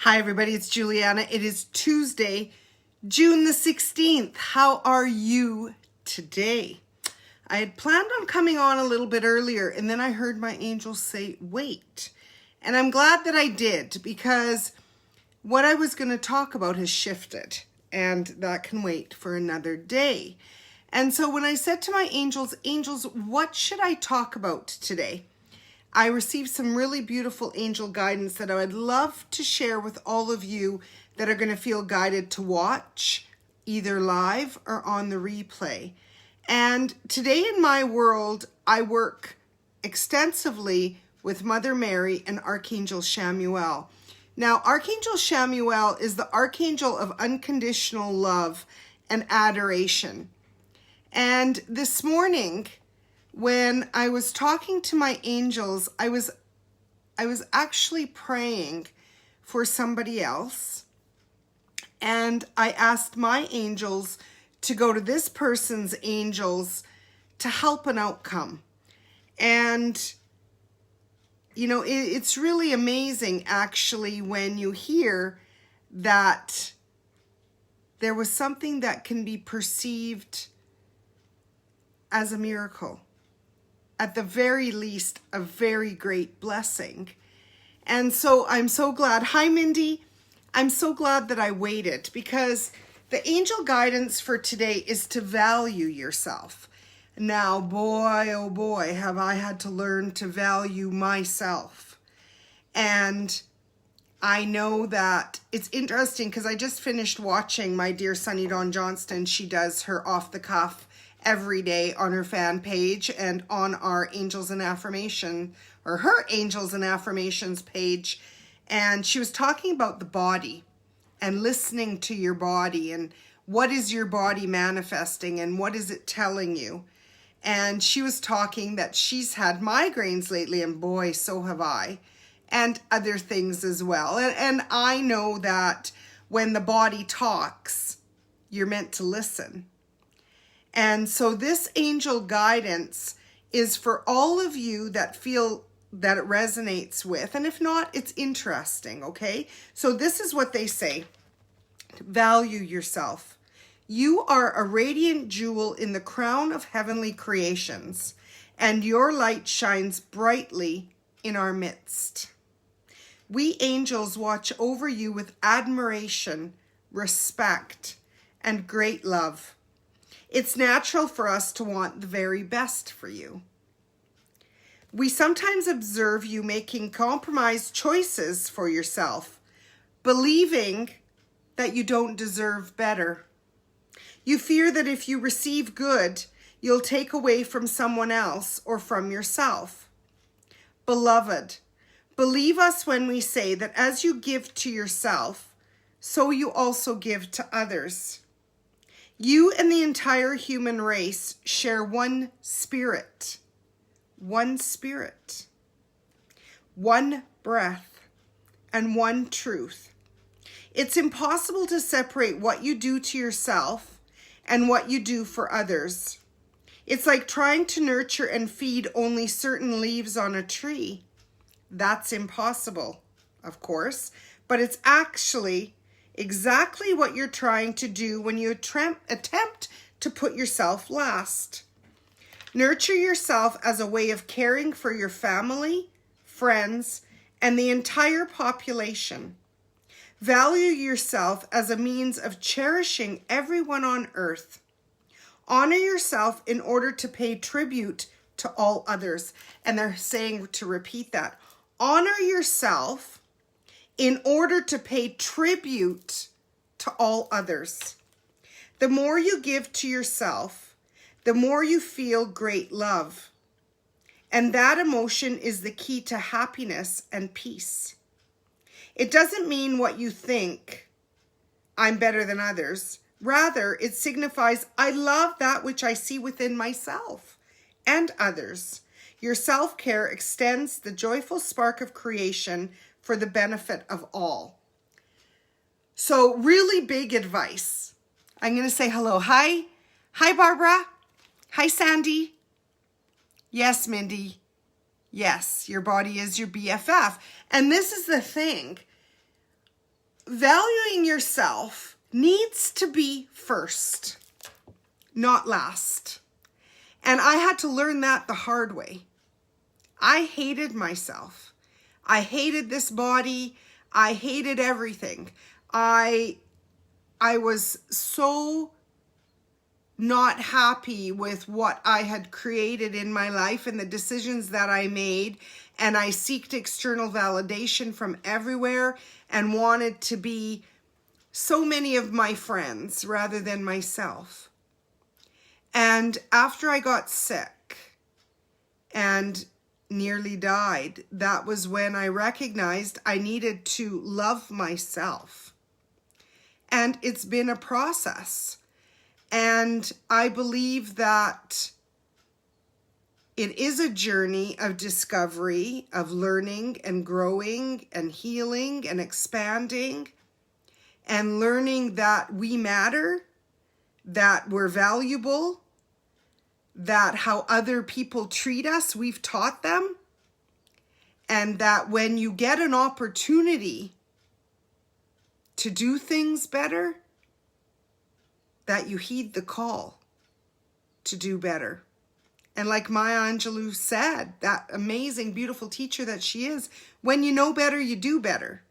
Hi everybody, it's Juliana. It is Tuesday, June the 16th. How are you today? I had planned on coming on a little bit earlier and then I heard my angels say, wait. And I'm glad that I did because what I was going to talk about has shifted and that can wait for another day. And so when I said to my angels, what should I talk about today? I received some really beautiful angel guidance that I would love to share with all of you that are going to feel guided to watch either live or on the replay. And today in my world, I work extensively with Mother Mary and Archangel Chamuel. Now, Archangel Chamuel is the archangel of unconditional love and adoration. And this morning, when I was talking to my angels, I was actually praying for somebody else. And I asked my angels to go to this person's angels to help an outcome. And, you know, it's really amazing actually when you hear that there was something that can be perceived as a miracle. At the very least, a very great blessing. And so I'm so glad. Hi, Mindy. I'm so glad that I waited because the angel guidance for today is to value yourself. Now, boy, oh boy, have I had to learn to value myself. And I know that it's interesting because I just finished watching my dear Sunny Dawn Johnston. She does her off the cuff every day on her fan page and on our Angels and Affirmation, or her Angels and Affirmations page. And she was talking about the body and listening to your body and what is your body manifesting and what is it telling you. And she was talking that she's had migraines lately, and boy, so have I, and other things as well. And I know that when the body talks, you're meant to listen. And so this angel guidance is for all of you that feel that it resonates with. And if not, it's interesting, okay? So this is what they say. Value yourself. You are a radiant jewel in the crown of heavenly creations, and your light shines brightly in our midst. We angels watch over you with admiration, respect, and great love. It's natural for us to want the very best for you. We sometimes observe you making compromised choices for yourself, believing that you don't deserve better. You fear that if you receive good, you'll take away from someone else or from yourself. Beloved, believe us when we say that as you give to yourself, so you also give to others. You and the entire human race share one spirit, one breath, and one truth. It's impossible to separate what you do to yourself and what you do for others. It's like trying to nurture and feed only certain leaves on a tree. That's impossible, of course, but it's actually exactly what you're trying to do when you attempt to put yourself last. Nurture yourself as a way of caring for your family, friends, and the entire population. Value yourself as a means of cherishing everyone on earth. Honor yourself in order to pay tribute to all others. And they're saying to repeat that. Honor yourself in order to pay tribute to all others. The more you give to yourself, the more you feel great love. And that emotion is the key to happiness and peace. It doesn't mean what you think, I'm better than others. Rather, it signifies I love that which I see within myself and others. Your self-care extends the joyful spark of creation for the benefit of all. So really big advice. I'm going to say hello. Hi. Hi, Barbara. Hi, Sandy. Yes, Mindy. Yes, your body is your BFF. And this is the thing. valuing yourself needs to be first, not last. And I had to learn that the hard way. I hated myself. I hated this body. I hated everything. I was so not happy with what I had created in my life and the decisions that I made. And I sought external validation from everywhere and wanted to be so many of my friends rather than myself. And after I got sick and nearly died, that was when I recognized I needed to love myself. And it's been a process. And I believe that it is a journey of discovery, of learning and growing and healing and expanding and learning that we matter, that we're valuable, that how other people treat us, we've taught them, and that when you get an opportunity to do things better, that you heed the call to do better. And like Maya Angelou said, that amazing, beautiful teacher that she is, when you know better, you do better.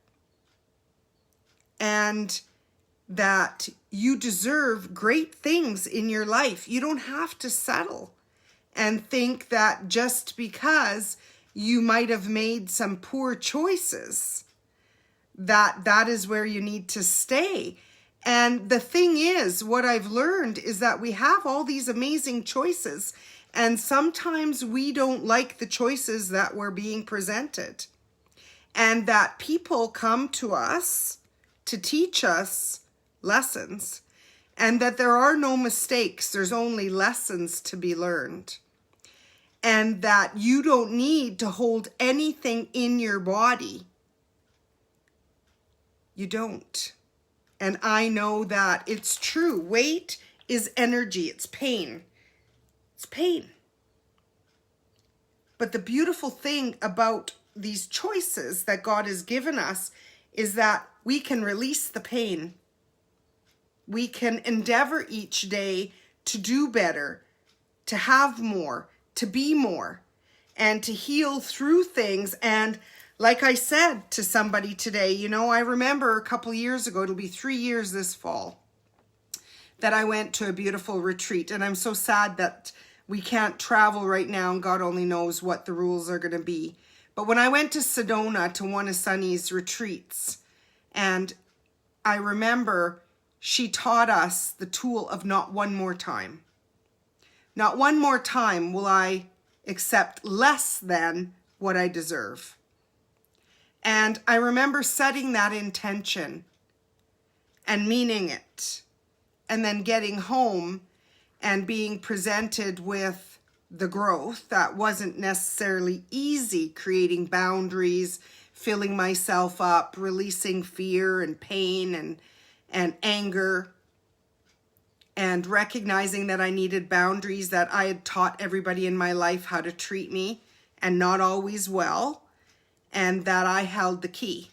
And that you deserve great things in your life. You don't have to settle and think that just because you might have made some poor choices, that is where you need to stay. And the thing is, what I've learned is that we have all these amazing choices, and sometimes we don't like the choices that were being presented. And that people come to us to teach us lessons, and that there are no mistakes, there's only lessons to be learned. And that you don't need to hold anything in your body. You don't. And I know that it's true. Weight is energy. It's pain. It's pain. But the beautiful thing about these choices that God has given us is that we can release the pain. We can endeavor each day to do better, to have more, to be more, and to heal through things. And like I said to somebody today, I remember a couple years ago, it'll be 3 years this fall, that I went to a beautiful retreat. And I'm so sad that we can't travel right now, and God only knows what the rules are going to be. But when I went to Sedona to one of Sunny's retreats, and I remember she taught us the tool of not one more time. Not one more time will I accept less than what I deserve. And I remember setting that intention and meaning it, and then getting home and being presented with the growth that wasn't necessarily easy, creating boundaries, filling myself up, releasing fear and pain and anger, and recognizing that I needed boundaries, that I had taught everybody in my life how to treat me, and not always well. And that I held the key.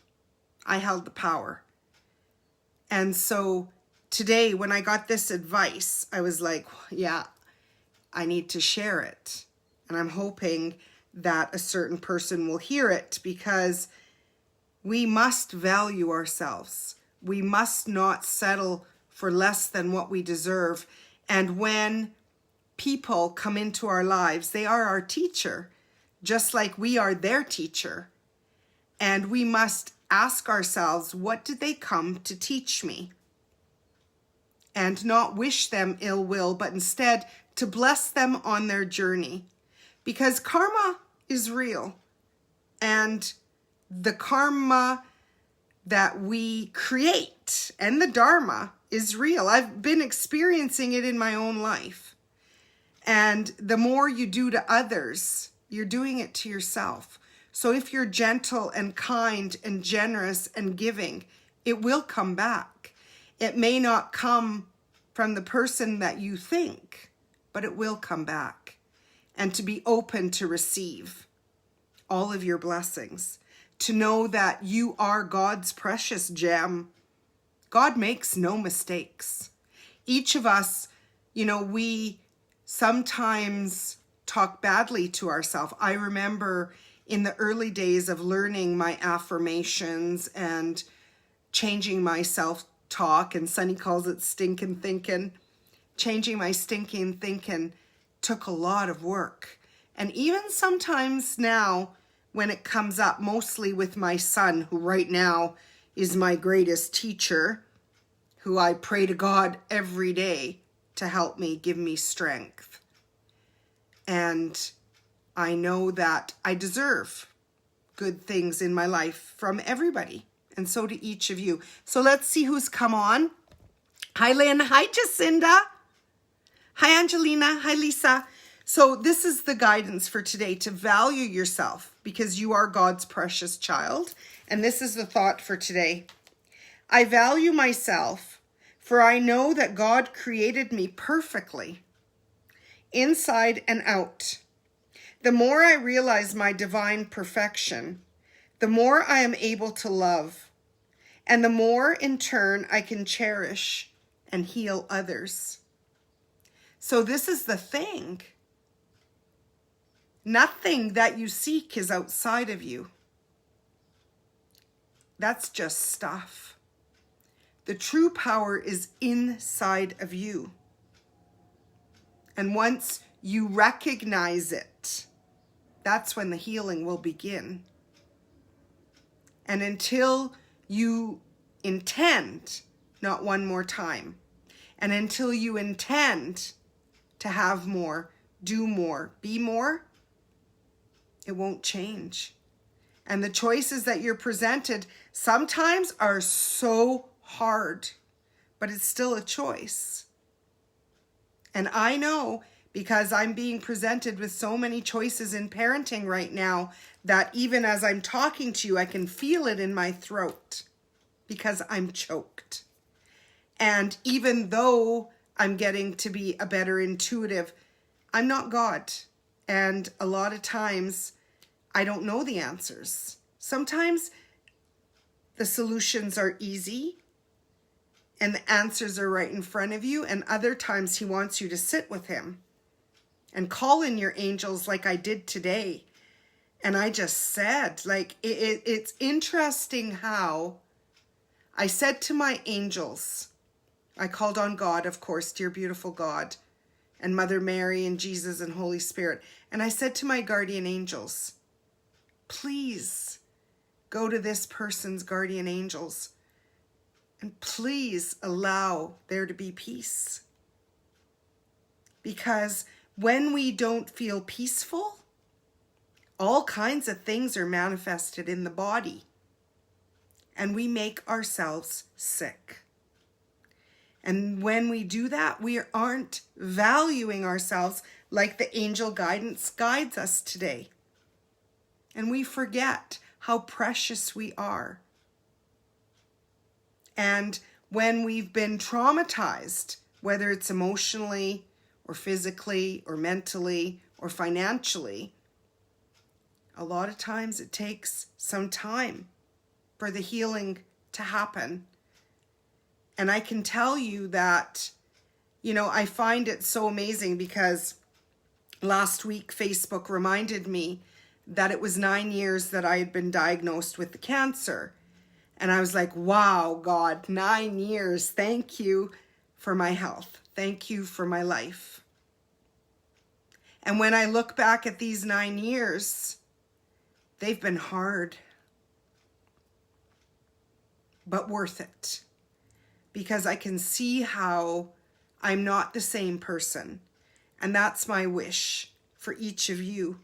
I held the power. And so today when I got this advice, I was like, yeah, I need to share it. And I'm hoping that a certain person will hear it, because we must value ourselves. We must not settle for less than what we deserve. And when people come into our lives, they are our teacher, just like we are their teacher. And we must ask ourselves, what did they come to teach me? And not wish them ill will, but instead to bless them on their journey. Because karma is real. And the karma that we create and the dharma is real. I've been experiencing it in my own life. And the more you do to others, you're doing it to yourself. So if you're gentle and kind and generous and giving, it will come back. It may not come from the person that you think, but it will come back. And to be open to receive all of your blessings. to know that you are God's precious gem. God makes no mistakes. Each of us, we sometimes talk badly to ourselves. I remember in the early days of learning my affirmations and changing my self-talk, and Sunny calls it stinking thinking, changing my stinking thinking took a lot of work. And even sometimes now when it comes up, mostly with my son, who right now is my greatest teacher, who I pray to God every day to help me, give me strength. And I know that I deserve good things in my life from everybody. And so do each of you. So let's see who's come on. Hi, Lynn. Hi, Jacinda. Hi, Angelina. Hi, Lisa. So this is the guidance for today, to value yourself because you are God's precious child. And this is the thought for today. I value myself, for I know that God created me perfectly, inside and out. The more I realize my divine perfection, the more I am able to love, and the more in turn I can cherish and heal others. So this is the thing. Nothing that you seek is outside of you. That's just stuff. The true power is inside of you. And once you recognize it, that's when the healing will begin. And until you intend, not one more time, and until you intend to have more, do more, be more, it won't change. And the choices that you're presented sometimes are so hard, but it's still a choice. And I know, because I'm being presented with so many choices in parenting right now, that even as I'm talking to you, I can feel it in my throat because I'm choked. And even though I'm getting to be a better intuitive, I'm not God. And a lot of times I don't know the answers. Sometimes the solutions are easy and the answers are right in front of you. And other times he wants you to sit with him and call in your angels like I did today. And I just said, it's interesting how I said to my angels, I called on God, of course, dear beautiful God, and Mother Mary and Jesus and Holy Spirit. And I said to my guardian angels, please go to this person's guardian angels and please allow there to be peace. Because when we don't feel peaceful, all kinds of things are manifested in the body and we make ourselves sick. And when we do that, we aren't valuing ourselves like the angel guidance guides us today. And we forget how precious we are. And when we've been traumatized, whether it's emotionally or physically or mentally or financially, a lot of times it takes some time for the healing to happen. And I can tell you that, I find it so amazing because last week Facebook reminded me that it was 9 years that I had been diagnosed with the cancer. And I was like, wow, God, 9 years. Thank you for my health. Thank you for my life. And when I look back at these 9 years, they've been hard, but worth it. Because I can see how I'm not the same person. And that's my wish for each of you,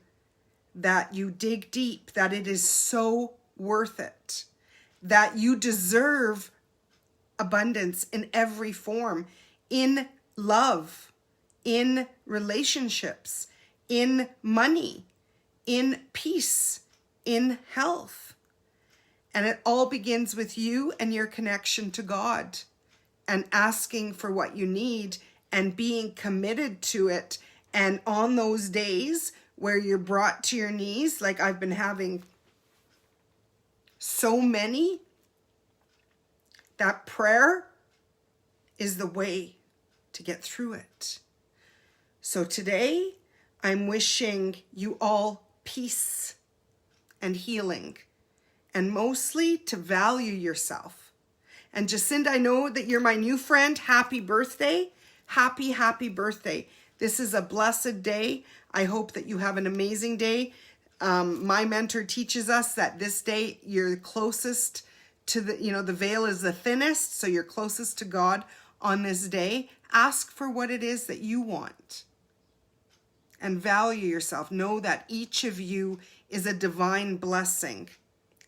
that you dig deep, that it is so worth it, that you deserve abundance in every form, in love, in relationships, in money, in peace, in health. And it all begins with you and your connection to God and asking for what you need and being committed to it. And on those days where you're brought to your knees, like I've been having so many, that prayer is the way to get through it. So today, I'm wishing you all peace and healing, and mostly to value yourself. And Jacinda, I know that you're my new friend. Happy birthday. Happy, happy birthday. This is a blessed day. I hope that you have an amazing day. My mentor teaches us that this day you're closest to the veil is the thinnest, so you're closest to God on this day. Ask for what it is that you want and value yourself. Know that each of you is a divine blessing.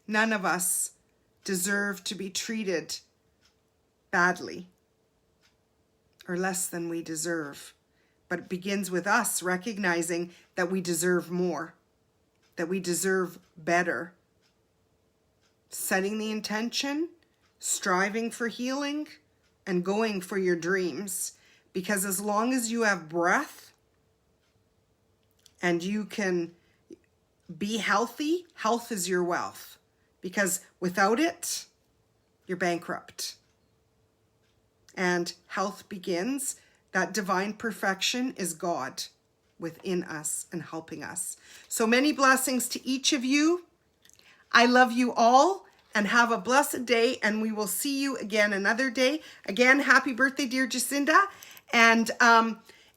None of us deserve to be treated badly or less than we deserve. But it begins with us recognizing that we deserve more, that we deserve better. Setting the intention, striving for healing, and going for your dreams. Because as long as you have breath and you can be healthy, health is your wealth. Because without it, you're bankrupt. And health begins, that divine perfection is God within us and helping us. So many blessings to each of you. I love you all, and have a blessed day, and we will see you again another day. Again, happy birthday, dear Jacinda. And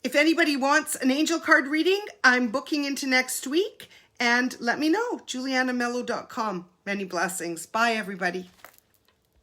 if anybody wants an angel card reading, I'm booking into next week. And let me know, julianamello.com. Many blessings. Bye, everybody.